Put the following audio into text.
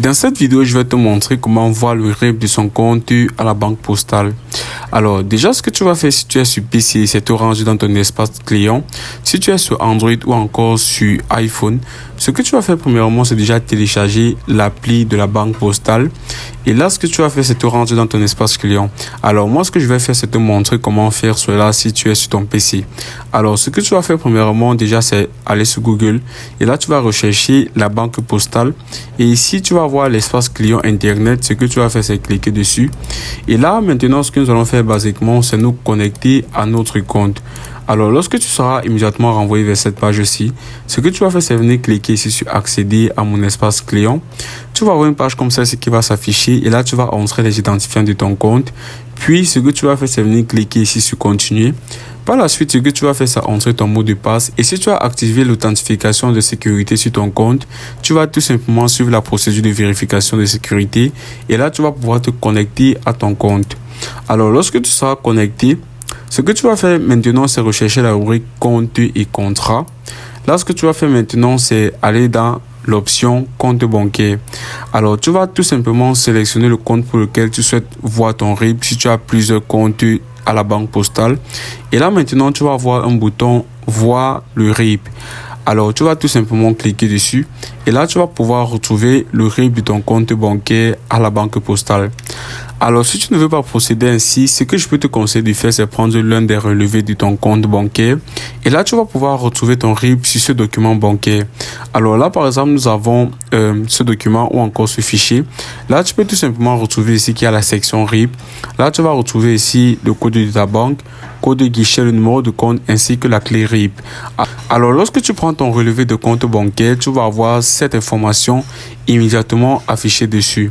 Dans cette vidéo, je vais te montrer comment voir le RIB de son compte à la banque postale. Alors, déjà, ce que tu vas faire si tu es sur PC, c'est te ranger dans ton espace client. Si tu es sur Android ou encore sur iPhone, ce que tu vas faire premièrement, c'est déjà télécharger l'appli de la banque postale. Et là, ce que tu vas faire, c'est te ranger dans ton espace client. Alors, moi, ce que je vais faire, c'est te montrer comment faire cela si tu es sur ton PC. Alors, ce que tu vas faire premièrement, déjà, c'est aller sur Google. Et là, tu vas rechercher la banque postale. Et ici, tu vas voir l'espace client Internet. Ce que tu vas faire, c'est cliquer dessus. Et là, maintenant, ce que nous allons faire basiquement, c'est nous connecter à notre compte. Alors, lorsque tu seras immédiatement renvoyé vers cette page-ci, ce que tu vas faire, c'est venir cliquer ici sur accéder à mon espace client. Tu vas avoir une page comme celle-ci qui va s'afficher et là, tu vas entrer les identifiants de ton compte. Puis, ce que tu vas faire, c'est venir cliquer ici sur continuer. Par la suite, ce que tu vas faire, c'est entrer ton mot de passe. Et si tu as activé l'authentification de sécurité sur ton compte, tu vas tout simplement suivre la procédure de vérification de sécurité. Et là, tu vas pouvoir te connecter à ton compte. Alors, lorsque tu seras connecté, ce que tu vas faire maintenant, c'est rechercher la rubrique compte et contrat. Là, ce que tu vas faire maintenant, c'est aller dans l'option compte bancaire. Alors, tu vas tout simplement sélectionner le compte pour lequel tu souhaites voir ton RIB si tu as plusieurs comptes à la banque postale. Et là, maintenant, tu vas avoir un bouton voir le RIB. Alors, tu vas tout simplement cliquer dessus et là, tu vas pouvoir retrouver le RIB de ton compte bancaire à la banque postale. Alors, si tu ne veux pas procéder ainsi, ce que je peux te conseiller de faire, c'est prendre l'un des relevés de ton compte bancaire. Et là, tu vas pouvoir retrouver ton RIB sur ce document bancaire. Alors là, par exemple, nous avons ce document ou encore ce fichier. Là, tu peux tout simplement retrouver ici qu'il y a la section RIB. Là, tu vas retrouver ici le code de ta banque, code de guichet, le numéro de compte ainsi que la clé RIB. Alors, lorsque tu prends ton relevé de compte bancaire, tu vas avoir cette information immédiatement affichée dessus.